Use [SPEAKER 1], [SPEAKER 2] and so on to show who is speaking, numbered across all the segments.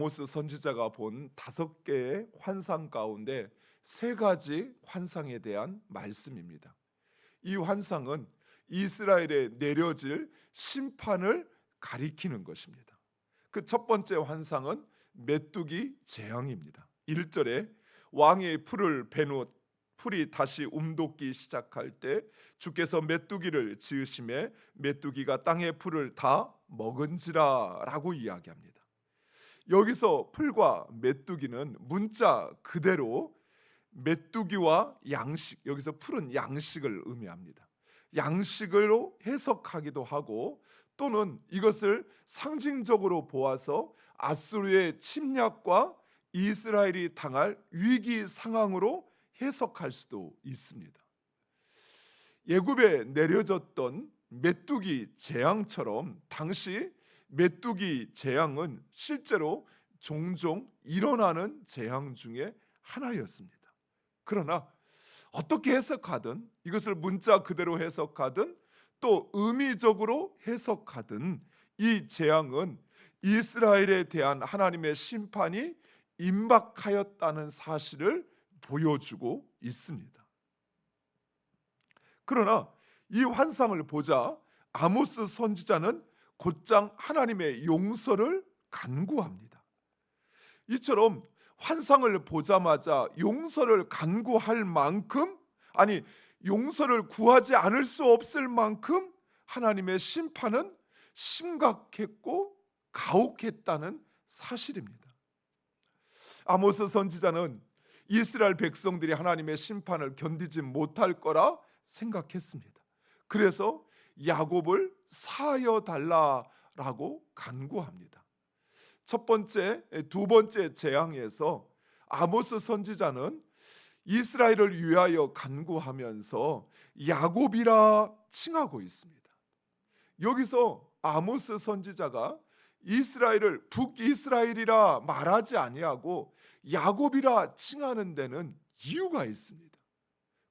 [SPEAKER 1] 아모스 선지자가 본 5개의 환상 가운데 3가지 환상에 대한 말씀입니다. 이 환상은 이스라엘에 내려질 심판을 가리키는 것입니다. 그 첫 번째 환상은 메뚜기 재앙입니다. 1절에 왕이 풀을 베후 풀이 다시 움돋기 시작할 때 주께서 메뚜기를 지으심에 메뚜기가 땅의 풀을 다 먹은지라 라고 이야기합니다. 여기서 풀과 메뚜기는 문자 그대로 메뚜기와 양식, 여기서 풀은 양식을 의미합니다. 양식으로 해석하기도 하고 또는 이것을 상징적으로 보아서 아수르의 침략과 이스라엘이 당할 위기 상황으로 해석할 수도 있습니다. 예굽에 내려졌던 메뚜기 재앙처럼 당시 메뚜기 재앙은 실제로 종종 일어나는 재앙 중에 하나였습니다. 그러나 어떻게 해석하든 이것을 문자 그대로 해석하든 또 의미적으로 해석하든 이 재앙은 이스라엘에 대한 하나님의 심판이 임박하였다는 사실을 보여주고 있습니다. 그러나 이 환상을 보자 아모스 선지자는 곧장 하나님의 용서를 간구합니다. 이처럼 환상을 보자마자 용서를 간구할 만큼, 아니 용서를 구하지 않을 수 없을 만큼 하나님의 심판은 심각했고 가혹했다는 사실입니다. 아모스 선지자는 이스라엘 백성들이 하나님의 심판을 견디지 못할 거라 생각했습니다. 그래서 야곱을 사하여 달라라고 간구합니다. 첫 번째, 두 번째 재앙에서 아모스 선지자는 이스라엘을 위하여 간구하면서 야곱이라 칭하고 있습니다. 여기서 아모스 선지자가 이스라엘을 북이스라엘이라 말하지 아니하고 야곱이라 칭하는 데는 이유가 있습니다.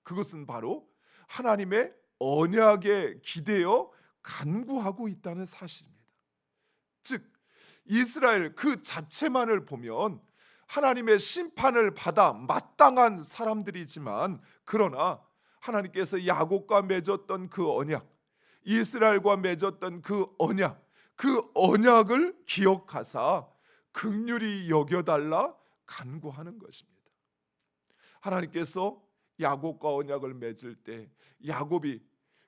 [SPEAKER 1] 그것은 바로 하나님의 언약에 기대어 간구하고 있다는 사실입니다. 즉 이스라엘 그 자체만을 보면 하나님의 심판을 받아 마땅한 사람들이지만, 그러나 하나님께서 야곱과 맺었던 그 언약, 이스라엘과 맺었던 그 언약을 기억하사 긍휼히 여겨달라 간구하는 것입니다. 하나님께서 야곱과 언약을 맺을 때 야곱이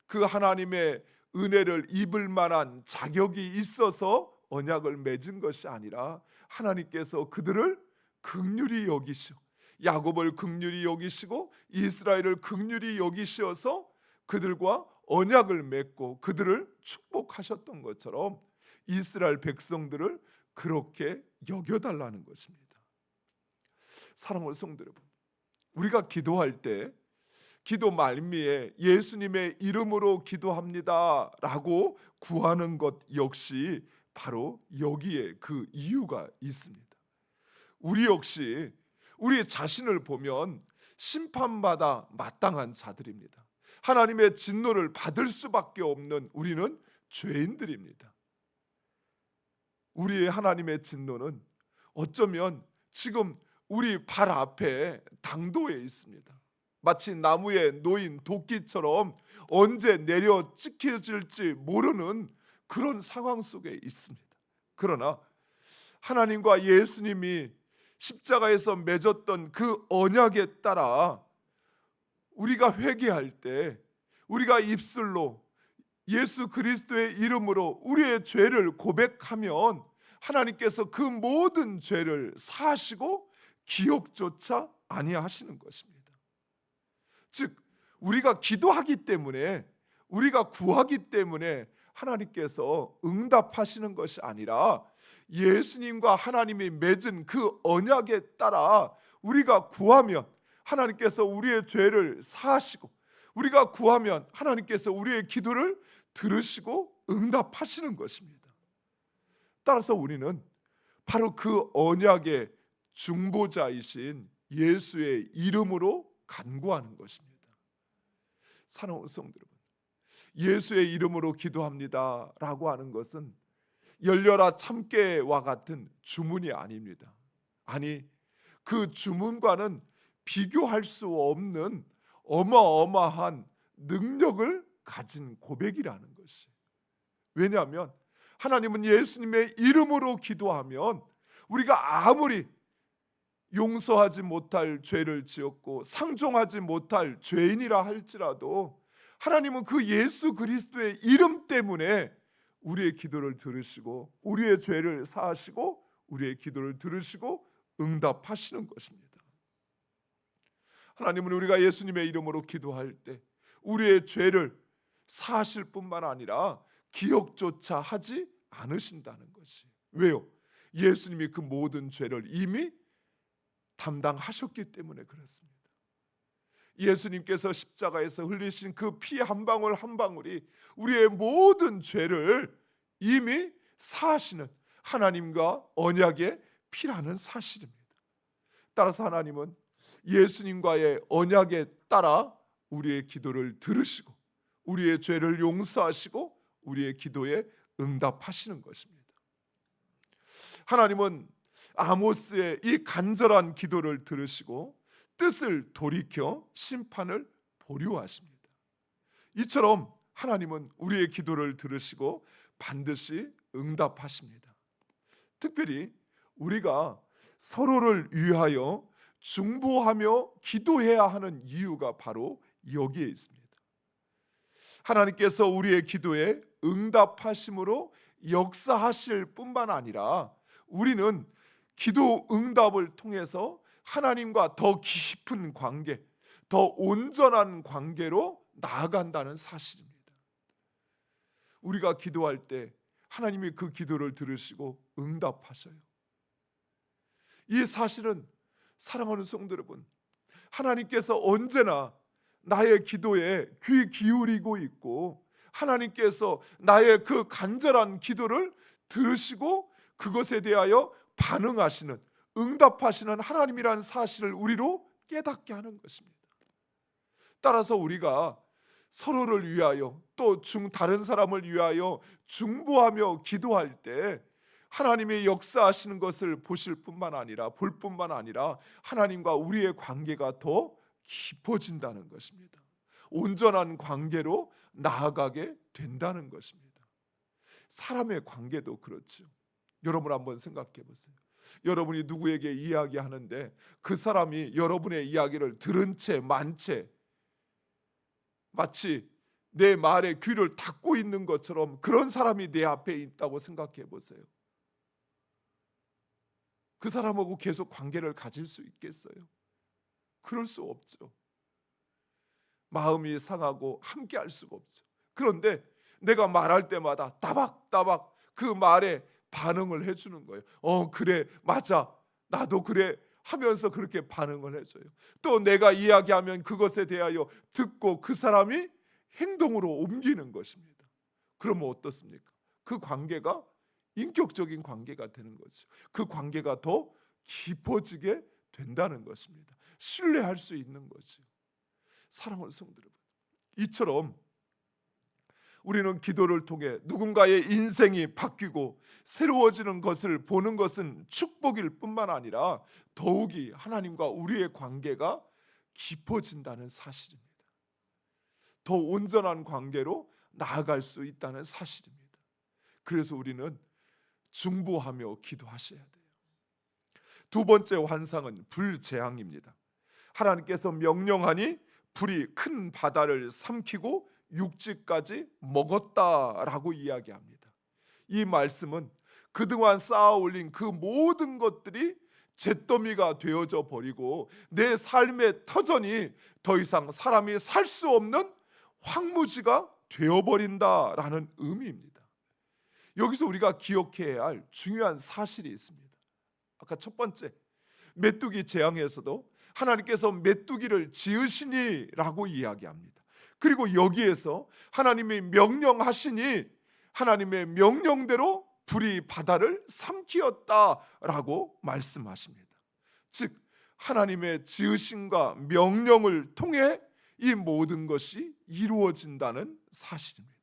[SPEAKER 1] 그 하나님의 은혜를 입을 만한 자격이 있어서 언약을 맺은 것이 아니라 하나님께서 그들을 긍휼히 여기시고 야곱을 긍휼히 여기시고 이스라엘을 긍휼히 여기셔서 그들과 언약을 맺고 그들을 축복하셨던 것처럼 이스라엘 백성들을 그렇게 여겨달라는 것입니다. 사랑하는 성도 여러분, 우리가 기도할 때 기도 말미에 예수님의 이름으로 기도합니다 라고 구하는 것 역시 바로 여기에 그 이유가 있습니다. 우리 역시 우리 자신을 보면 심판받아 마땅한 자들입니다. 하나님의 진노를 받을 수밖에 없는 우리는 죄인들입니다. 우리의 하나님의 진노는 어쩌면 지금 우리 발 앞에 당도에 있습니다. 마치 나무에 놓인 도끼처럼 언제 내려 찍혀질지 모르는 그런 상황 속에 있습니다. 그러나 하나님과 예수님이 십자가에서 맺었던 그 언약에 따라 우리가 회개할 때 우리가 입술로 예수 그리스도의 이름으로 우리의 죄를 고백하면 하나님께서 그 모든 죄를 사하시고 기억조차 아니하시는 것입니다. 즉 우리가 기도하기 때문에, 우리가 구하기 때문에 하나님께서 응답하시는 것이 아니라 예수님과 하나님이 맺은 그 언약에 따라 우리가 구하면 하나님께서 우리의 죄를 사하시고, 우리가 구하면 하나님께서 우리의 기도를 들으시고 응답하시는 것입니다. 따라서 우리는 바로 그 언약의 중보자이신 예수의 이름으로 간구하는 것입니다. 사랑하는 성도 여러분, 예수의 이름으로 기도합니다 라고 하는 것은 열려라 참깨와 같은 주문이 아닙니다. 아니, 그 주문과는 비교할 수 없는 어마어마한 능력을 가진 고백이라는 것이. 왜냐하면 하나님은 예수님의 이름으로 기도하면 우리가 아무리 용서하지 못할 죄를 지었고 상종하지 못할 죄인이라 할지라도 하나님은 그 예수 그리스도의 이름 때문에 우리의 기도를 들으시고 우리의 죄를 사하시고 우리의 기도를 들으시고 응답하시는 것입니다. 하나님은 우리가 예수님의 이름으로 기도할 때 우리의 죄를 사하실 뿐만 아니라 기억조차 하지 않으신다는 것이. 왜요? 예수님이 그 모든 죄를 이미 담당하셨기 때문에 그렇습니다. 예수님께서 십자가에서 흘리신 그 피 한 방울 한 방울이 우리의 모든 죄를 이미 사하시는 하나님과 언약의 피라는 사실입니다. 따라서 하나님은 예수님과의 언약에 따라 우리의 기도를 들으시고 우리의 죄를 용서하시고 우리의 기도에 응답하시는 것입니다. 하나님은 아모스의 이 간절한 기도를 들으시고 뜻을 돌이켜 심판을 보류하십니다. 이처럼 하나님은 우리의 기도를 들으시고 반드시 응답하십니다. 특별히 우리가 서로를 위하여 중보하며 기도해야 하는 이유가 바로 여기에 있습니다. 하나님께서 우리의 기도에 응답하심으로 역사하실 뿐만 아니라 우리는 기도 응답을 통해서 하나님과 더 깊은 관계, 더 온전한 관계로 나아간다는 사실입니다. 우리가 기도할 때 하나님이 그 기도를 들으시고 응답하셔요. 이 사실은 사랑하는 성도 여러분, 하나님께서 언제나 나의 기도에 귀 기울이고 있고 하나님께서 나의 그 간절한 기도를 들으시고 그것에 대하여 반응하시는, 응답하시는 하나님이라는 사실을 우리로 깨닫게 하는 것입니다. 따라서 우리가 서로를 위하여 또 다른 사람을 위하여 중보하며 기도할 때 하나님의 역사하시는 것을 볼 뿐만 아니라 하나님과 우리의 관계가 더 깊어진다는 것입니다. 온전한 관계로 나아가게 된다는 것입니다. 사람의 관계도 그렇죠. 여러분 한번 생각해 보세요. 여러분이 누구에게 이야기하는데 그 사람이 여러분의 이야기를 들은 채 만 채 마치 내 말에 귀를 닫고 있는 것처럼 그런 사람이 내 앞에 있다고 생각해 보세요. 그 사람하고 계속 관계를 가질 수 있겠어요? 그럴 수 없죠. 마음이 상하고 함께 할 수가 없죠. 그런데 내가 말할 때마다 따박따박 그 말에 반응을 해주는 거예요. 그래, 맞아, 나도 그래 하면서 그렇게 반응을 해줘요. 또 내가 이야기하면 그것에 대하여 듣고 그 사람이 행동으로 옮기는 것입니다. 그러면 어떻습니까? 그 관계가 인격적인 관계가 되는 거죠. 그 관계가 더 깊어지게 된다는 것입니다. 신뢰할 수 있는 거죠. 사랑하는 성도 여러분, 이처럼 우리는 기도를 통해 누군가의 인생이 바뀌고 새로워지는 것을 보는 것은 축복일 뿐만 아니라 더욱이 하나님과 우리의 관계가 깊어진다는 사실입니다. 더 온전한 관계로 나아갈 수 있다는 사실입니다. 그래서 우리는 중보하며 기도하셔야 돼요. 두 번째 환상은 불재앙입니다. 하나님께서 명령하니 불이 큰 바다를 삼키고 육지까지 먹었다라고 이야기합니다. 이 말씀은 그동안 쌓아 올린 그 모든 것들이 잿더미가 되어져 버리고 내 삶의 터전이 더 이상 사람이 살 수 없는 황무지가 되어버린다라는 의미입니다. 여기서 우리가 기억해야 할 중요한 사실이 있습니다. 아까 첫 번째 메뚜기 재앙에서도 하나님께서 메뚜기를 지으시니라고 이야기합니다. 그리고 여기에서 하나님이 명령하시니 하나님의 명령대로 불이 바다를 삼키었다라고 말씀하십니다. 즉 하나님의 지으심과 명령을 통해 이 모든 것이 이루어진다는 사실입니다.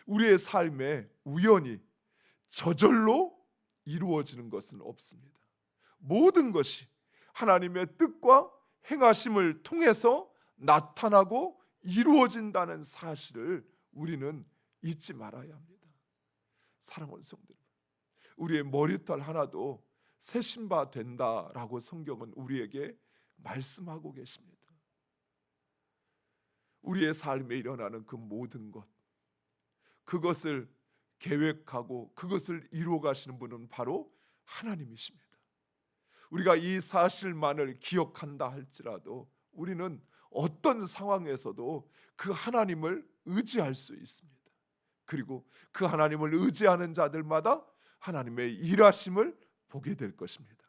[SPEAKER 1] 우리의 삶에 우연히 저절로 이루어지는 것은 없습니다. 모든 것이 하나님의 뜻과 행하심을 통해서 나타나고 이루어진다는 사실을 우리는 잊지 말아야 합니다. 사랑하는 성도 여러분, 우리의 머리털 하나도 새신바 된다라고 성경은 우리에게 말씀하고 계십니다. 우리의 삶에 일어나는 그 모든 것, 그것을 계획하고 그것을 이루어 가시는 분은 바로 하나님이십니다. 우리가 이 사실만을 기억한다 할지라도 우리는 어떤 상황에서도 그 하나님을 의지할 수 있습니다. 그리고 그 하나님을 의지하는 자들마다 하나님의 일하심을 보게 될 것입니다.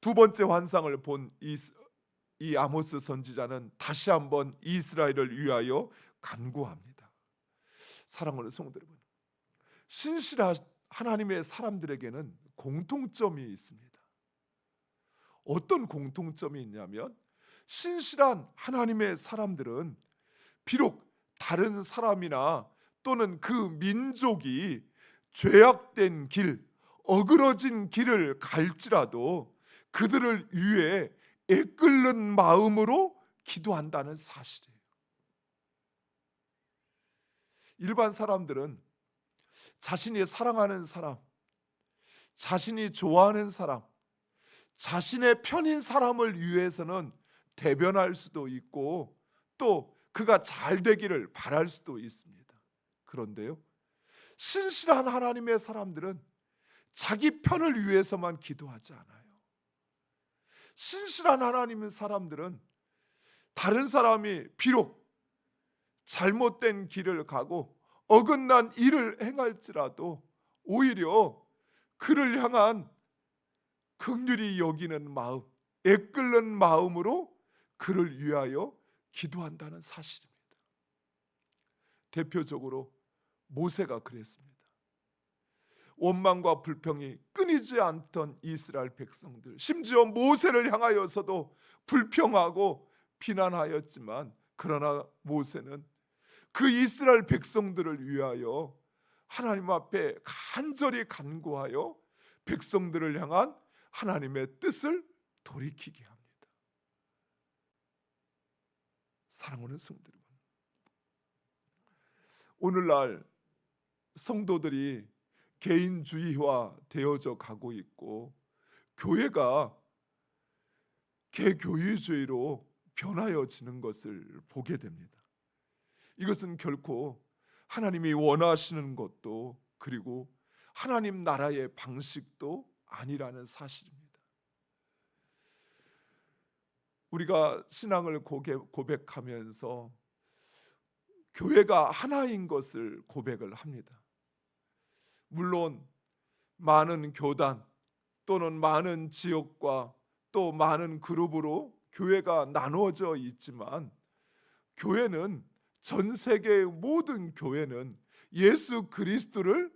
[SPEAKER 1] 두 번째 환상을 본 이 아모스 선지자는 다시 한번 이스라엘을 위하여 간구합니다. 사랑하는 성도 여러분, 신실한 하나님의 사람들에게는 공통점이 있습니다. 어떤 공통점이 있냐면, 신실한 하나님의 사람들은 비록 다른 사람이나 또는 그 민족이 죄악된 길, 어그러진 길을 갈지라도 그들을 위해 애끓는 마음으로 기도한다는 사실이에요. 일반 사람들은 자신이 사랑하는 사람, 자신이 좋아하는 사람, 자신의 편인 사람을 위해서는 대변할 수도 있고 또 그가 잘 되기를 바랄 수도 있습니다. 그런데요, 신실한 하나님의 사람들은 자기 편을 위해서만 기도하지 않아요. 신실한 하나님의 사람들은 다른 사람이 비록 잘못된 길을 가고 어긋난 일을 행할지라도 오히려 그를 향한 긍휼히 여기는 마음, 애끓는 마음으로 그를 위하여 기도한다는 사실입니다. 대표적으로 모세가 그랬습니다. 원망과 불평이 끊이지 않던 이스라엘 백성들, 심지어 모세를 향하여서도 불평하고 비난하였지만, 그러나 모세는 그 이스라엘 백성들을 위하여 하나님 앞에 간절히 간구하여 백성들을 향한 하나님의 뜻을 돌이키게 합니다. 사랑하는 성도 여러분, 오늘날 성도들이 개인주의화 되어져 가고 있고 교회가 개교유주의로 변하여지는 것을 보게 됩니다. 이것은 결코 하나님이 원하시는 것도 그리고 하나님 나라의 방식도 아니라는 사실입니다. 우리가 신앙을 고백하면서 교회가 하나인 것을 고백을 합니다. 물론 많은 교단 또는 많은 지역과 또 많은 그룹으로 교회가 나누어져 있지만, 교회는, 전 세계의 모든 교회는 예수 그리스도를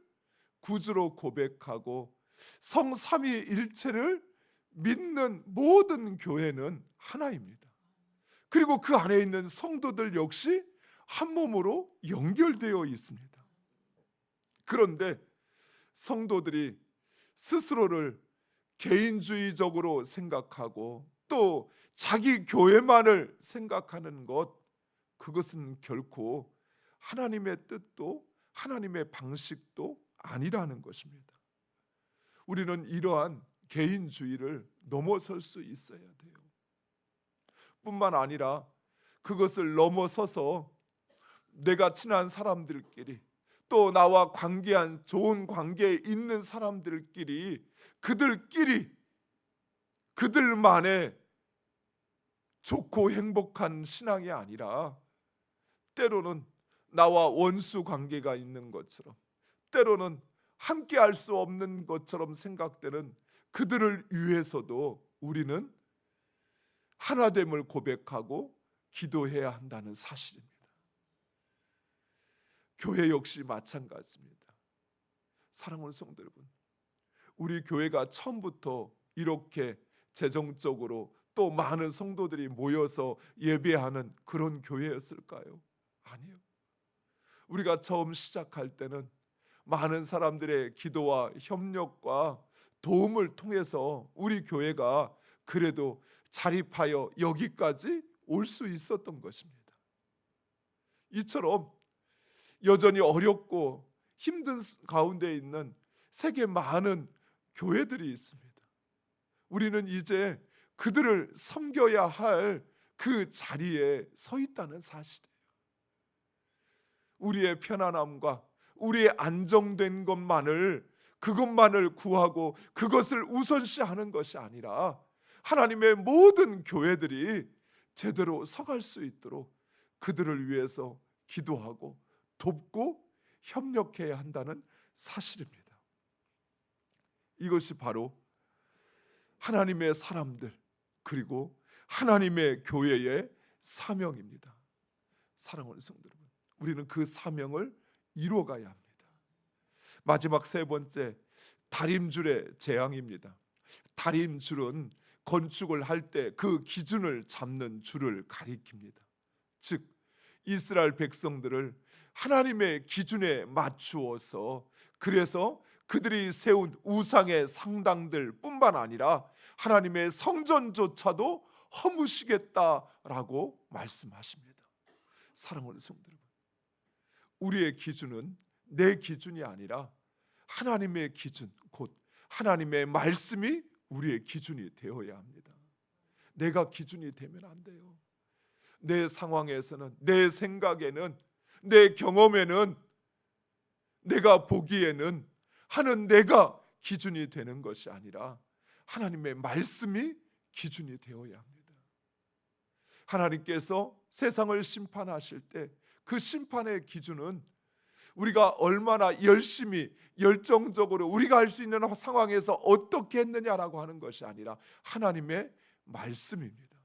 [SPEAKER 1] 구주로 고백하고 성삼위일체를 믿는 모든 교회는 하나입니다. 그리고 그 안에 있는 성도들 역시 한 몸으로 연결되어 있습니다. 그런데 성도들이 스스로를 개인주의적으로 생각하고 또 자기 교회만을 생각하는 것, 그것은 결코 하나님의 뜻도 하나님의 방식도 아니라는 것입니다. 우리는 이러한 개인주의를 넘어설 수 있어야 돼요. 뿐만 아니라 그것을 넘어서서 내가 친한 사람들끼리 또 나와 관계한 좋은 관계에 있는 사람들끼리 그들만의 좋고 행복한 신앙이 아니라 때로는 나와 원수 관계가 있는 것처럼, 때로는 함께 할 수 없는 것처럼 생각되는 그들을 위해서도 우리는 하나됨을 고백하고 기도해야 한다는 사실입니다. 교회 역시 마찬가지입니다. 사랑하는 성도 여러분, 우리 교회가 처음부터 이렇게 재정적으로 또 많은 성도들이 모여서 예배하는 그런 교회였을까요? 아니요. 우리가 처음 시작할 때는 많은 사람들의 기도와 협력과 도움을 통해서 우리 교회가 그래도 자립하여 여기까지 올 수 있었던 것입니다. 이처럼 여전히 어렵고 힘든 가운데 있는 세계 많은 교회들이 있습니다. 우리는 이제 그들을 섬겨야 할 그 자리에 서 있다는 사실이에요. 우리의 편안함과 우리의 안정된 그것만을 구하고 그것을 우선시하는 것이 아니라 하나님의 모든 교회들이 제대로 서갈 수 있도록 그들을 위해서 기도하고 돕고 협력해야 한다는 사실입니다. 이것이 바로 하나님의 사람들 그리고 하나님의 교회의 사명입니다. 사랑하는 성도 여러분, 우리는 그 사명을 이루어가야 합니다. 마지막 세 번째, 다림줄의 재앙입니다. 다림줄은 건축을 할 때 그 기준을 잡는 줄을 가리킵니다. 즉 이스라엘 백성들을 하나님의 기준에 맞추어서 그래서 그들이 세운 우상의 상당들 뿐만 아니라 하나님의 성전조차도 허무시겠다라고 말씀하십니다. 사랑하는 성도 여러분, 우리의 기준은 내 기준이 아니라 하나님의 기준, 곧 하나님의 말씀이 우리의 기준이 되어야 합니다. 내가 기준이 되면 안 돼요. 내 상황에서는, 내 생각에는, 내 경험에는, 내가 보기에는 하는 내가 기준이 되는 것이 아니라 하나님의 말씀이 기준이 되어야 합니다. 하나님께서 세상을 심판하실 때 그 심판의 기준은 우리가 얼마나 열심히 열정적으로 우리가 할 수 있는 상황에서 어떻게 했느냐라고 하는 것이 아니라 하나님의 말씀입니다.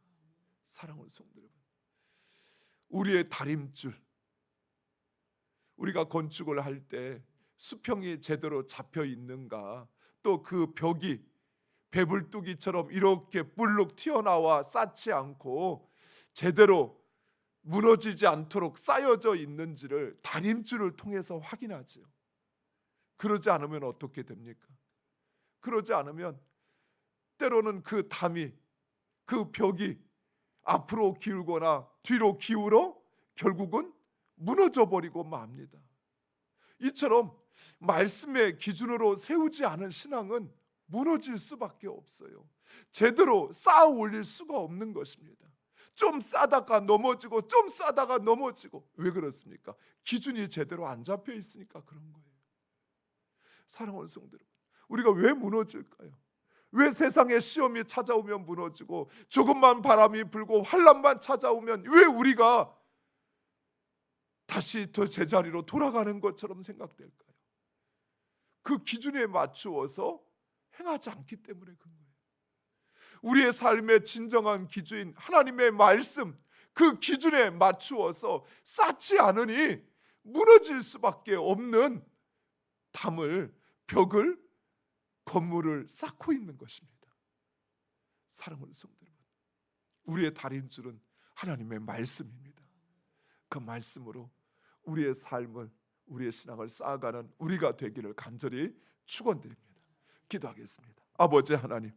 [SPEAKER 1] 사랑하는 성도 여러분, 우리의 다림줄, 우리가 건축을 할 때 수평이 제대로 잡혀 있는가, 또 그 벽이 배불뚝이처럼 이렇게 불룩 튀어나와 쌓지 않고 제대로 무너지지 않도록 쌓여져 있는지를 다림줄을 통해서 확인하지요. 그러지 않으면 어떻게 됩니까? 그러지 않으면 때로는 그 담이, 그 벽이 앞으로 기울거나 뒤로 기울어 결국은 무너져 버리고 맙니다. 이처럼 말씀의 기준으로 세우지 않은 신앙은 무너질 수밖에 없어요. 제대로 쌓아 올릴 수가 없는 것입니다. 좀 싸다가 넘어지고 좀 싸다가 넘어지고. 왜 그렇습니까? 기준이 제대로 안 잡혀 있으니까 그런 거예요. 사랑하는 성도 여러분, 우리가 왜 무너질까요? 왜 세상에 시험이 찾아오면 무너지고 조금만 바람이 불고 환난만 찾아오면 왜 우리가 다시 더 제자리로 돌아가는 것처럼 생각될까요? 그 기준에 맞추어서 행하지 않기 때문에 그런 거예요. 우리의 삶의 진정한 기준인 하나님의 말씀, 그 기준에 맞추어서 쌓지 않으니 무너질 수밖에 없는 담을, 벽을, 건물을 쌓고 있는 것입니다. 사랑하는 성도 여러분, 우리의 다림줄은 하나님의 말씀입니다. 그 말씀으로 우리의 삶을, 우리의 신앙을 쌓아가는 우리가 되기를 간절히 축원드립니다. 기도하겠습니다. 아버지 하나님,